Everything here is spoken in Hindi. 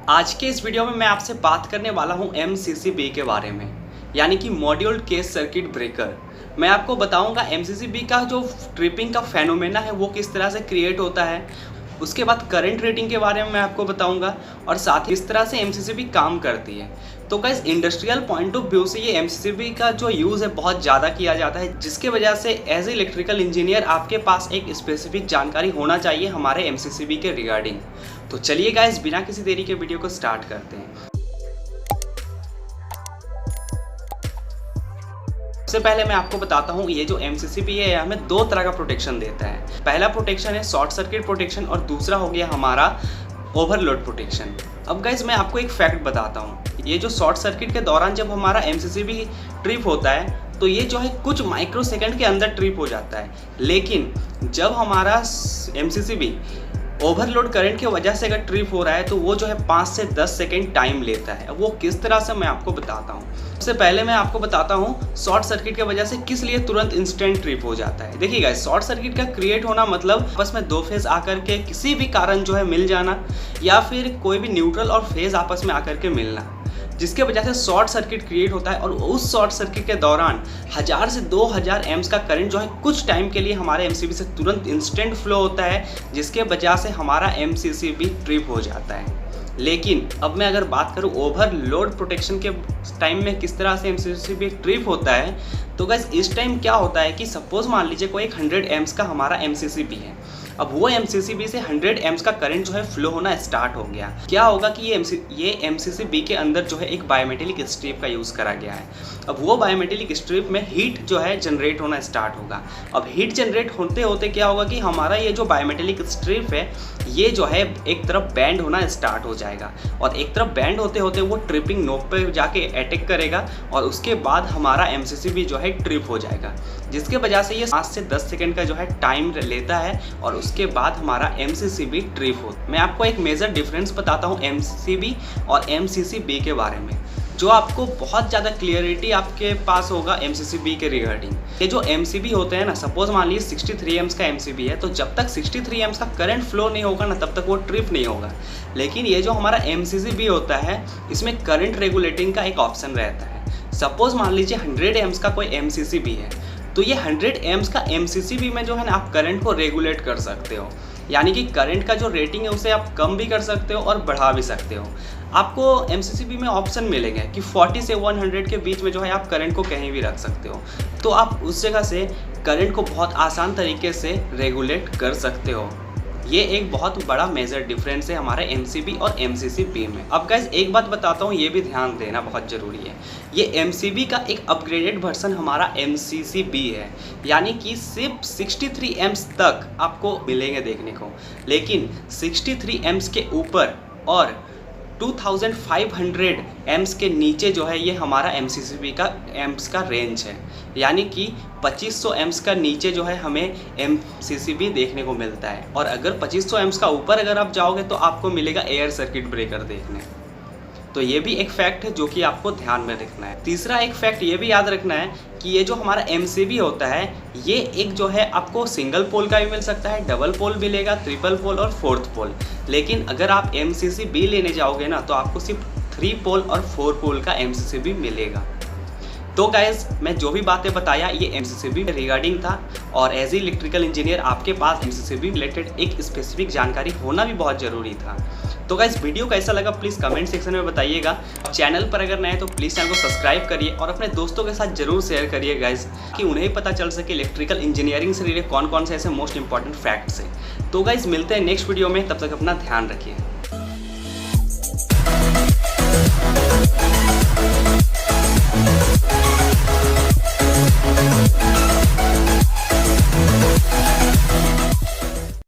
आज के इस वीडियो में मैं आपसे बात करने वाला हूं MCCB के बारे में, यानी कि मॉड्यूल केस सर्किट ब्रेकर। मैं आपको बताऊंगा MCCB का जो ट्रिपिंग का फेनोमेना है वो किस तरह से क्रिएट होता है। उसके बाद करंट रेटिंग के बारे में मैं आपको बताऊंगा और साथ ही इस तरह से MCCB काम करती है। तो guys industrial point of view से ये MCCB का जो यूज़ है बहुत ज़्यादा किया जाता है, जिसके वजह से एज इलेक्ट्रिकल इंजीनियर आपके पास एक स्पेसिफिक जानकारी होना चाहिए हमारे MCCB के रिगार्डिंग। तो चलिए गाइस बिना किसी देरी के वीडियो को स्टार्ट करते हैं। सबसे पहले मैं आपको बताता हूँ ये जो MCCB है हमें दो तरह का प्रोटेक्शन देता है। पहला प्रोटेक्शन है शॉर्ट सर्किट प्रोटेक्शन और दूसरा हो गया हमारा ओवरलोड प्रोटेक्शन। अब गाइस मैं आपको एक फैक्ट बताता हूँ, ये जो शॉर्ट सर्किट के दौरान जब हमारा MCCB ट्रिप होता है तो ये जो है कुछ माइक्रो सेकंड के अंदर ट्रिप हो जाता है, लेकिन जब हमारा MCCB ओवरलोड करंट की वजह से अगर ट्रिप हो रहा है तो वो जो है 5 से 10 सेकेंड टाइम लेता है। वो किस तरह से मैं आपको बताता हूँ। सबसे पहले मैं आपको बताता हूँ शॉर्ट सर्किट की वजह से किस लिए तुरंत इंस्टेंट ट्रिप हो जाता है। देखिए गाइस, शॉर्ट सर्किट का क्रिएट होना मतलब आपस में दो फेज आकर के किसी भी कारण जो है मिल जाना, या फिर कोई भी न्यूट्रल और फेज आपस में आकर के मिलना, जिसके वजह से शॉर्ट सर्किट क्रिएट होता है। और उस शॉर्ट सर्किट के दौरान 1000 से 2000 एम्स का करंट जो है कुछ टाइम के लिए हमारे MCCB से तुरंत इंस्टेंट फ्लो होता है, जिसके वजह से हमारा MCCB ट्रिप हो जाता है। लेकिन अब मैं अगर बात करूं ओवरलोड प्रोटेक्शन के टाइम में किस तरह से MCCB ट्रिप होता है, तो गाइस इस टाइम क्या होता है कि सपोज मान लीजिए कोई 100 एम्स का हमारा MCCB है। अब वो MCCB से 100 एम्स का करंट जो है फ्लो होना स्टार्ट हो गया। क्या होगा कि ये MCCB के अंदर जो है एक बायोमेटेलिक स्ट्रिप का यूज़ करा गया है। अब वो बायोमेटेलिक स्ट्रिप में हीट जो है जनरेट होना स्टार्ट होगा। अब हीट जनरेट होते होते क्या होगा कि हमारा ये जो बायोमेटेलिक स्ट्रिप है ये जो है एक तरफ बैंड होना स्टार्ट हो जाएगा, और एक तरफ बैंड होते होते वो ट्रिपिंग नोब पे जाके अटैक करेगा, और उसके बाद हमारा MCCB जो है ट्रिप हो जाएगा, जिसके वजह से ये 5 से 10 सेकंड का जो है टाइम लेता है, और उसके बाद हमारा MCCB ट्रिप होता है। मैं आपको एक मेजर डिफरेंस बताता हूँ MCCB और MCCB के बारे में, जो आपको बहुत ज़्यादा क्लियरिटी आपके पास होगा MCCB के रिगार्डिंग। ये जो MCB होते हैं ना, सपोज मान लीजिए 63 एम्स का MCB है, तो जब तक 63 एम्स का करंट फ्लो नहीं होगा ना तब तक वो ट्रिप नहीं होगा। लेकिन ये जो हमारा MCCB होता है इसमें करंट रेगुलेटिंग का एक ऑप्शन रहता है। सपोज मान लीजिए 100 एम्स का कोई MCCB है, तो ये 100 एम्स का MCCB में जो है ना आप करंट को रेगुलेट कर सकते हो, यानी कि करंट का जो रेटिंग है उसे आप कम भी कर सकते हो और बढ़ा भी सकते हो। आपको MCCB में ऑप्शन मिलेंगे कि 40 से 100 के बीच में जो है आप करंट को कहीं भी रख सकते हो, तो आप उस जगह से करंट को बहुत आसान तरीके से रेगुलेट कर सकते हो। ये एक बहुत बड़ा मेजर डिफरेंस है हमारे MCB और MCCB में। अब गाइस एक बात बताता हूँ, ये भी ध्यान देना बहुत ज़रूरी है। ये MCB का एक अपग्रेडेड वर्जन हमारा MCCB है, यानी कि सिर्फ 63 एम्स तक आपको मिलेंगे देखने को, लेकिन 63 एम्स के ऊपर और 2500 एम्स के नीचे जो है ये हमारा MCCB का एम्स का रेंज है, यानी कि 2500 एम्स का नीचे जो है हमें MCCB देखने को मिलता है। और अगर 2500 एम्स का ऊपर अगर आप जाओगे तो आपको मिलेगा एयर सर्किट ब्रेकर देखने। तो ये भी एक फैक्ट है जो कि आपको ध्यान में रखना है। तीसरा एक फैक्ट ये भी याद रखना है कि ये जो हमारा MCB होता है ये एक जो है आपको सिंगल पोल का भी मिल सकता है, डबल पोल मिलेगा, ट्रिपल पोल और फोर्थ पोल। लेकिन अगर आप MCCB लेने जाओगे ना तो आपको सिर्फ 3 पोल और 4 पोल का MCCB मिलेगा। तो गाइज मैं जो भी बातें बताया ये MCCB रिगार्डिंग था, और एज ए इलेक्ट्रिकल इंजीनियर आपके पास MCCB रिलेटेड एक स्पेसिफिक जानकारी होना भी बहुत ज़रूरी था। तो गाइज वीडियो कैसा लगा प्लीज़ कमेंट सेक्शन में बताइएगा। चैनल पर अगर नए तो प्लीज़ चैनल को सब्सक्राइब करिए और अपने दोस्तों के साथ जरूर शेयर करिए गाइज, कि उन्हें पता चल सके इलेक्ट्रिकल इंजीनियरिंग से रिलेटेड कौन कौन से ऐसे मोस्ट इंपॉर्टेंट फैक्ट्स हैं। तो गाइज मिलते हैं नेक्स्ट वीडियो में, तब तक अपना ध्यान रखिए।